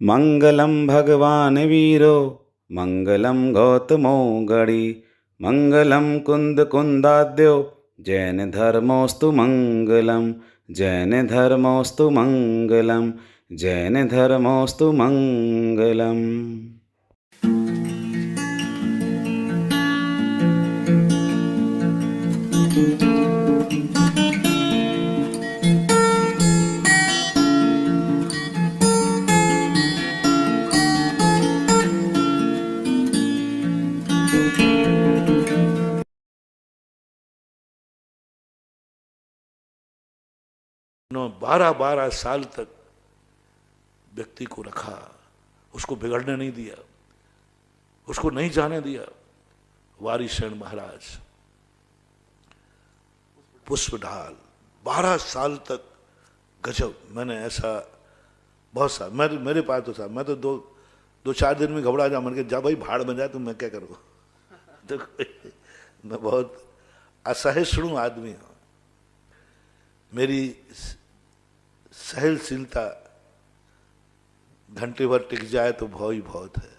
मंगलम भगवान वीरो मंगलम गौतमो गणि मंगलम कुंद कुंदाद्यो जैन धर्मोस्तु मंगलम जैन धर्मोस्तु मंगलम जैन धर्मोस्तु मंगलम। उन्होंने 12-12 साल तक व्यक्ति को रखा, उसको बिगड़ने नहीं दिया, उसको नहीं जाने दिया। वारिसेन महाराज पुष्पढाल 12 साल तक, गजब। मैंने ऐसा बहुत सा मेरे पास तो था, मैं तो दो चार दिन में घबरा जा, मन के जा भाई भाड़ में जाए तो मैं क्या करूँ। देखो मैं बहुत असहिष्णु आदमी हूँ, मेरी सहनशीलता घंटे भर टिक जाए तो बहुत ही बहुत है,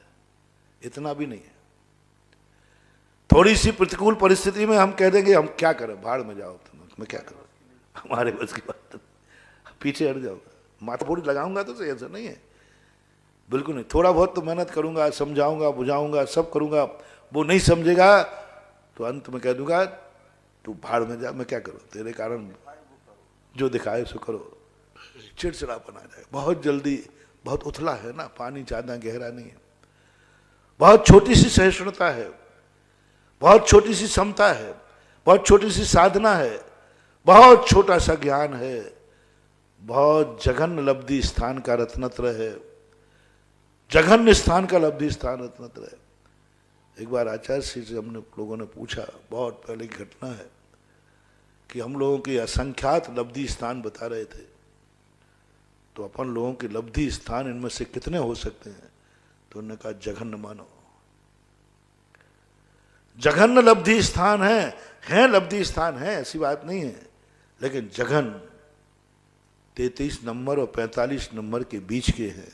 इतना भी नहीं है। थोड़ी सी प्रतिकूल परिस्थिति में हम कह देंगे हम क्या करें, भाड़ में जाओ तुम, मैं क्या करूं, हमारे बस की बात नहीं, पीछे हट जाऊंगा, माथा फोड़ी लगाऊंगा तो सही, ऐसा नहीं है, बिल्कुल नहीं। थोड़ा बहुत तो मेहनत करूंगा, समझाऊंगा, बुझाऊंगा, सब करूंगा। वो नहीं समझेगा तो अंत में कह दूंगा तू भाड़ में जा, मैं क्या करूं, तेरे कारण जो दिखाए सो करो। चिड़चिड़ापन आ जाए बहुत जल्दी, बहुत उथला है ना, पानी ज्यादा गहरा नहीं है, बहुत छोटी सी सहिष्णुता है, बहुत छोटी सी समता है, बहुत छोटी सी साधना है, बहुत छोटा सा ज्ञान है, बहुत जघन्य लब्धि स्थान का रत्नत्र है, जघन्य स्थान का लब्धि स्थान रत्नत्र है। एक बार आचार्य श्री से हमने लोगों ने पूछा, बहुत पहले की घटना है, कि हम लोगों के असंख्यात लब्धि स्थान बता रहे थे, तो अपन लोगों के लब्धि स्थान इनमें से कितने हो सकते हैं, तो उन्होंने कहा जघन्य मानो, जघन्य लब्धि स्थान है लब्धि स्थान है, ऐसी बात नहीं है, लेकिन जघन्य 33 नंबर और 45 नंबर के बीच के हैं,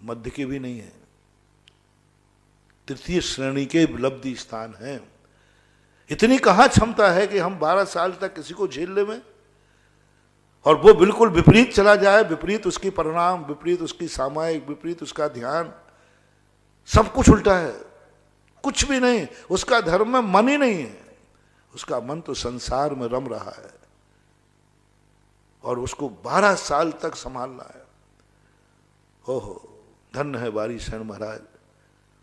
मध्य के भी नहीं है, तृतीय श्रेणी के लब्धि स्थान हैं। इतनी कहां क्षमता है कि हम 12 साल तक किसी को झेल ले में, और वो बिल्कुल विपरीत चला जाए, विपरीत उसकी परिणाम, विपरीत उसकी सामायिक, विपरीत उसका ध्यान, सब कुछ उल्टा है, कुछ भी नहीं, उसका धर्म में मन ही नहीं है, उसका मन तो संसार में रम रहा है, और उसको 12 साल तक संभालना है। ओहो, धन्य है वारिसेन महाराज,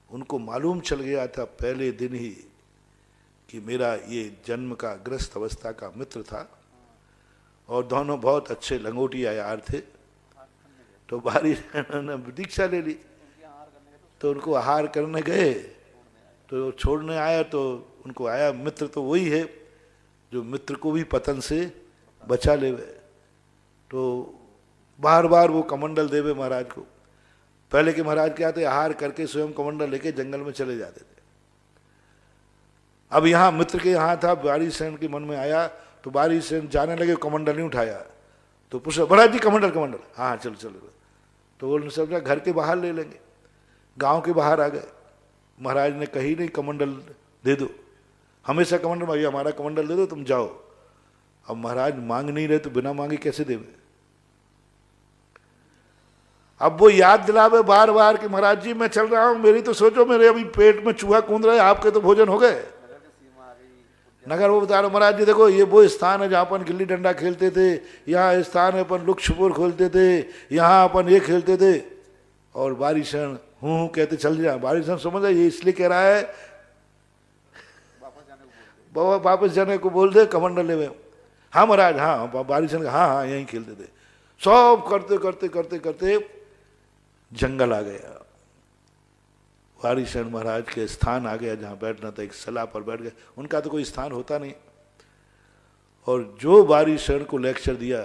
उनको मालूम चल गया था पहले दिन ही कि मेरा ये जन्म का ग्रस्त अवस्था का मित्र था, और दोनों बहुत अच्छे लंगोटिया यार थे, तो वारिसेन ने दीक्षा ले ली, तो उनको आहार करने गए, तो छोड़ने आया, तो उनको आया मित्र तो वही है जो मित्र को भी पतन से बचा ले, तो बार बार वो कमंडल देवे महाराज को। पहले के महाराज क्या थे, आहार करके स्वयं कमंडल लेके जंगल में चले जाते थे। अब यहाँ मित्र के यहाँ था, वारिसेन के मन में आया, तो वारिसेन जाने लगे, कमंडल नहीं उठाया, तो पूछा महाराज जी कमंडल, हाँ चलो चलो, तो वो समझा घर के बाहर ले लेंगे, गांव के बाहर आ गए। महाराज ने कही नहीं कमंडल दे दो, हमेशा कमंडल मांगिए, हमारा कमंडल दे दो तुम जाओ। अब महाराज मांग नहीं रहे तो बिना मांगे कैसे देवे। अब वो याद दिलावे बार बार कि महाराज जी मैं चल रहा हूं, मेरी तो सोचो, मेरे अभी पेट में चूहा कूद रहा है, आपके तो भोजन हो गए। नगर वो बता रहे महाराज जी देखो ये वो स्थान है जहाँ अपन गिल्ली डंडा खेलते थे, यहाँ स्थान है अपन लुक छुपुर खोलते थे, यहाँ अपन ये खेलते थे। और वारिसेन हूँ कहते चल जाए। वारिसेन समझ ये इसलिए कह रहा है बाबा वापस जाने को बोल दे, कमंडल ले। हाँ महाराज, हाँ वारिसेन हाँ हाँ यहीं खेलते थे। सब करते करते करते करते जंगल आ गया, वारिसेन महाराज के स्थान आ गया जहाँ बैठना था, एक सलाह पर बैठ गए, उनका तो कोई स्थान होता नहीं। और जो वारिसेन को लेक्चर दिया,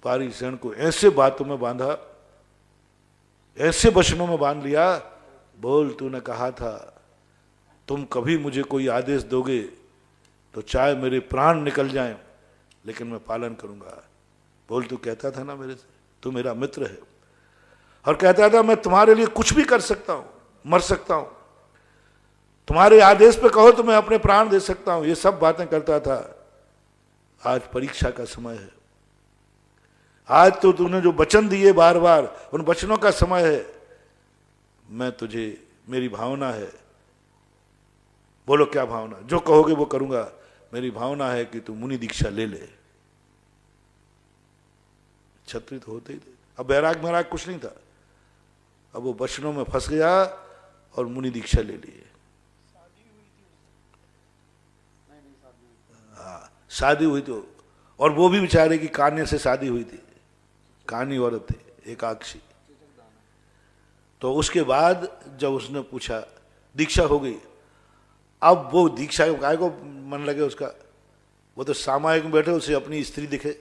वारिसेन को ऐसे बातों में बांधा, ऐसे वचनों में बांध लिया, बोल तूने कहा था तुम कभी मुझे कोई आदेश दोगे तो चाहे मेरे प्राण निकल जाएं लेकिन मैं पालन करूंगा। बोल तू कहता था ना मेरे से, तू मेरा मित्र है। और कहता था मैं तुम्हारे लिए कुछ भी कर सकता हूं, मर सकता हूं, तुम्हारे आदेश पे कहो तो मैं अपने प्राण दे सकता हूं। ये सब बातें करता था। आज परीक्षा का समय है। आज तो तूने जो वचन दिए बार बार, उन वचनों का समय है। मैं तुझे, मेरी भावना है, बोलो क्या भावना, जो कहोगे वो करूंगा। मेरी भावना है कि तू मुनि दीक्षा ले ले। क्षत्रिय तो होते ही थे। अब बैराग महाराज कुछ नहीं था, अब वो वचनों में फंस गया और मुनि दीक्षा ले लिए। हाँ, शादी हुई तो, और वो भी बेचारे की कान्य से शादी हुई थी। कानी औरत थी, एकाक्षी। तो उसके बाद जब उसने पूछा, दीक्षा हो गई। अब वो दीक्षा के काय को मन लगे उसका, वो तो सामायिक में बैठे, उसे अपनी स्त्री दिखे,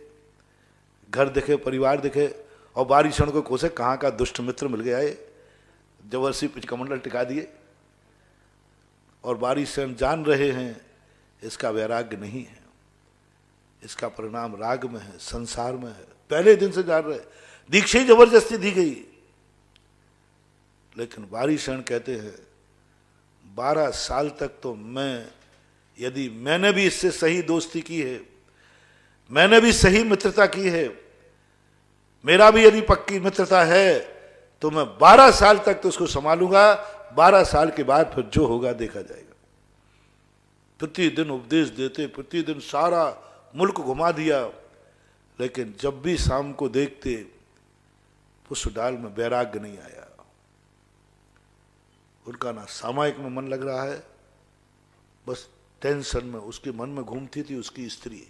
घर दिखे, परिवार दिखे, और बारी क्षण को कोसे कहाँ का दुष्ट मित्र मिल गया है, जबरदस्ती पिचकमंडल टिका दिए। और बारी क्षण जान रहे हैं इसका वैराग्य नहीं है, इसका परिणाम राग में है, संसार में है। पहले दिन से जान रहे, दीक्षा ही जबरदस्ती दी गई। लेकिन बारी क्षण कहते हैं 12 साल तक तो यदि मैंने भी इससे सही दोस्ती की है, मैंने भी सही मित्रता की है, मेरा भी यदि पक्की मित्रता है, तो मैं 12 साल तक तो उसको संभालूंगा। 12 साल के बाद फिर जो होगा देखा जाएगा। प्रतिदिन उपदेश देते, प्रतिदिन सारा मुल्क घुमा दिया, लेकिन जब भी शाम को देखते पुष्प डाल में वैराग्य नहीं आया। उनका ना सामायिक में मन लग रहा है, बस टेंशन में उसके मन में घूमती थी उसकी स्त्री,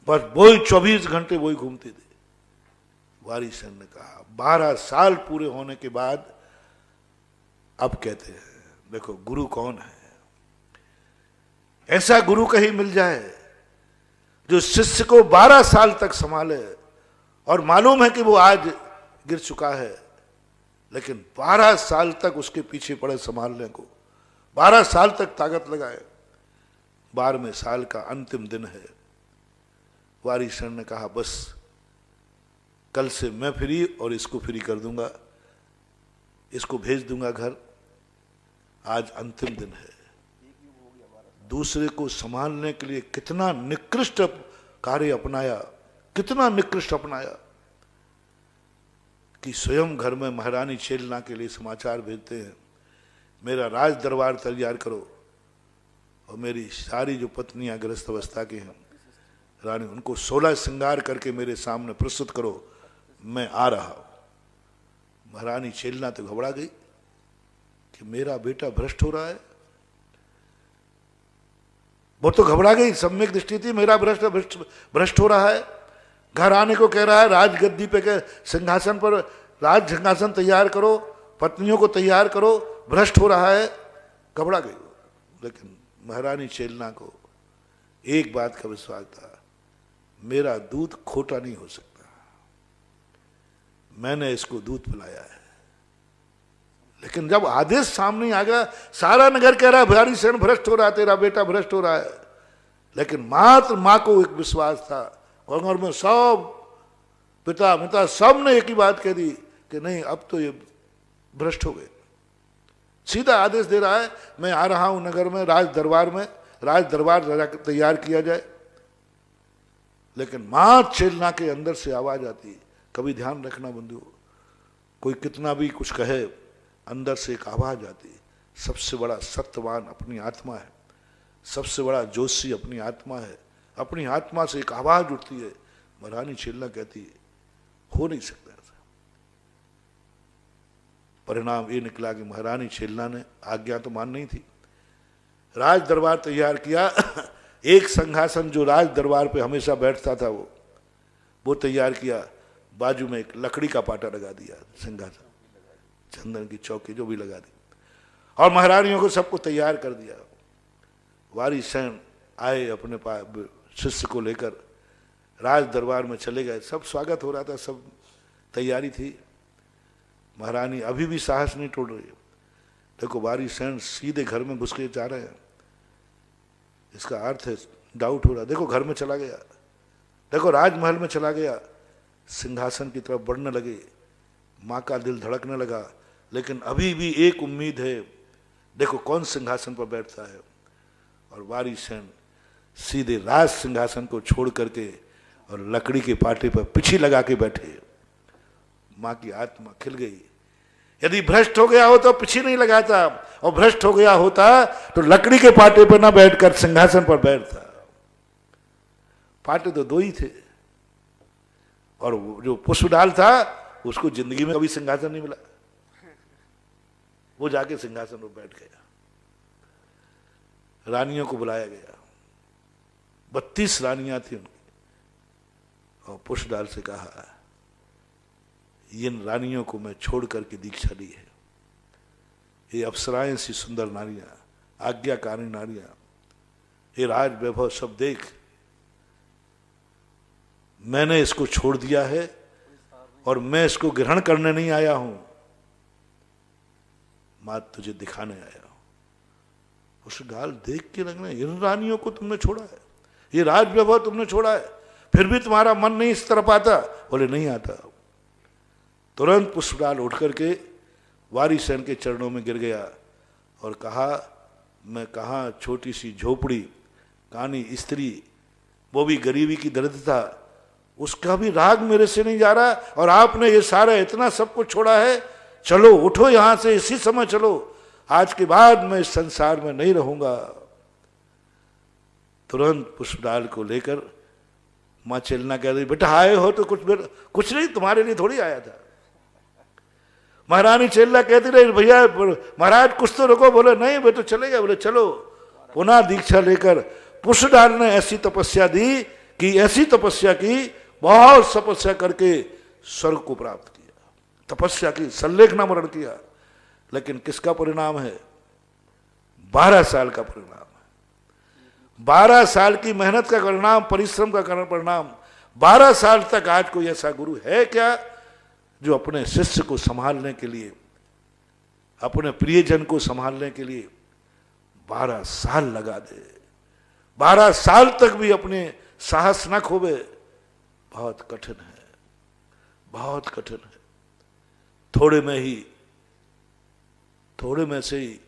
बस वही 24 घंटे वही घूमते थे। वारिसन ने कहा 12 साल पूरे होने के बाद अब कहते हैं, देखो गुरु कौन है। ऐसा गुरु कहीं मिल जाए जो शिष्य को 12 साल तक संभाले, और मालूम है कि वो आज गिर चुका है, लेकिन 12 साल तक उसके पीछे पड़े संभालने को, 12 साल तक ताकत लगाए। 12वें साल का अंतिम दिन है। वारिसन ने कहा बस कल से मैं फ्री और इसको फ्री कर दूंगा, इसको भेज दूंगा घर। आज अंतिम दिन है। दूसरे को संभालने के लिए कितना निकृष्ट कार्य अपनाया, कितना निकृष्ट अपनाया कि स्वयं घर में महारानी छेलना के लिए समाचार भेजते हैं, मेरा राज दरबार तैयार करो, और मेरी सारी जो पत्नियां गृहस्थ अवस्था की हैं रानी, उनको 16 श्रृंगार करके मेरे सामने प्रस्तुत करो, मैं आ रहा हूं। महारानी छेलना तो घबरा गई कि मेरा बेटा भ्रष्ट हो रहा है। वो तो घबरा गई, सम्यक दृष्टि थी, मेरा भ्रष्ट हो रहा है। घर आने को कह रहा है, राजगद्दी पे के सिंहासन पर राज सिंहासन तैयार करो, पत्नियों को तैयार करो, भ्रष्ट हो रहा है। घबरा गई। लेकिन महारानी छेलना को एक बात का विश्वास था, मेरा दूध खोटा नहीं हो सकता, मैंने इसको दूध पिलाया है। लेकिन जब आदेश सामने आ गया, सारा नगर कह रहा है वारिसन भ्रष्ट हो रहा है, तेरा बेटा भ्रष्ट हो रहा है, लेकिन मात्र मां को एक विश्वास था, और घर में सब पिता मिता सब ने एक ही बात कह दी कि नहीं अब तो ये भ्रष्ट हो गए। सीधा आदेश दे रहा है, मैं आ रहा हूं नगर में, राज दरबार तैयार किया जाए। लेकिन मां छेलना के अंदर से आवाज आती, कभी ध्यान रखना बंधु, कोई कितना भी कुछ कहे, अंदर से एक आवाज आती, सबसे बड़ा सत्यवान अपनी आत्मा है, सबसे बड़ा जोशी अपनी आत्मा है। अपनी आत्मा से एक आवाज उठती है। महारानी छेलना कहती है हो नहीं सकता ऐसा। परिणाम ये निकला कि महारानी छेलना ने आज्ञा तो मान नहीं थी, राज दरबार तैयार किया। एक सिंहासन जो राज दरबार पे हमेशा बैठता था वो तैयार किया, बाजू में एक लकड़ी का पाटा लगा दिया, सिंहासन चंदन की चौकी जो भी लगा दी, और महारानियों को सबको तैयार कर दिया। वारिसन आए अपने शिष्य को लेकर, राज दरबार में चले गए। सब स्वागत हो रहा था, सब तैयारी थी। महारानी अभी भी साहस नहीं तोड़ रही। देखो वारिसन सीधे घर में घुस के जा रहे हैं, इसका अर्थ है डाउट हो रहा। देखो घर में चला गया, देखो राजमहल में चला गया, सिंहासन की तरफ बढ़ने लगे। माँ का दिल धड़कने लगा, लेकिन अभी भी एक उम्मीद है, देखो कौन सिंहासन पर बैठता है। और वारिसेन सीधे राज सिंहासन को छोड़ करके और लकड़ी के पाटे पर पिछी लगा के बैठे। माँ की आत्मा खिल गई। यदि भ्रष्ट हो गया हो तो पिछी नहीं लगाता, और भ्रष्ट हो गया होता तो लकड़ी के पाटे पर ना बैठकर सिंहासन पर बैठता। पाटे तो दो ही थे, और जो पुष्पडाल था उसको जिंदगी में कभी सिंहासन नहीं मिला, वो जाके सिंहासन पर बैठ गया। रानियों को बुलाया गया, 32 रानियां थी उनकी, और पुष्पडाल से कहा, इन रानियों को मैं छोड़ करके दीक्षा ली है। ये अप्सराएं सी सुंदर नारियां, आज्ञाकारी नारियां, ये राज वैभव सब देख, मैंने इसको छोड़ दिया है और मैं इसको ग्रहण करने नहीं आया हूं, मां तुझे दिखाने आया हूं। उस डाल देख के लगना, इन रानियों को तुमने छोड़ा है, ये राज वैभव तुमने छोड़ा है, फिर भी तुम्हारा मन नहीं इस तरफ आता? बोले नहीं आता। तुरंत पुष्पडाल उठ करके वारिसेन के चरणों में गिर गया और कहा, मैं कहाँ छोटी सी झोपड़ी, कानी स्त्री, वो भी गरीबी की दरिद्रता, उसका भी राग मेरे से नहीं जा रहा, और आपने ये सारा इतना सब कुछ छोड़ा है। चलो उठो यहां से, इसी समय चलो, आज के बाद मैं इस संसार में नहीं रहूंगा। तुरंत पुष्पडाल को लेकर मां चलना कह रही, बेटा आए हो तो कुछ नहीं, तुम्हारे लिए थोड़ी आया था। महारानी चेल्ला कहती रही, भैया महाराज कुछ तो रुको। बोले नहीं बेटा चलेगा। बोले चलो। पुनः दीक्षा लेकर पुष्पडाल ने ऐसी तपस्या दी कि ऐसी तपस्या की, बहुत तपस्या करके स्वर्ग को प्राप्त किया। तपस्या की, सल्लेख नाम वर्ण किया, लेकिन किसका परिणाम है? 12 साल का परिणाम है। 12 साल की मेहनत का परिणाम, परिश्रम का परिणाम। 12 साल तक आज कोई ऐसा गुरु है क्या जो अपने शिष्य को संभालने के लिए, अपने प्रियजन को संभालने के लिए 12 साल लगा दे, 12 साल तक भी अपने साहस न खोवे? बहुत कठिन है, बहुत कठिन है। थोड़े में से ही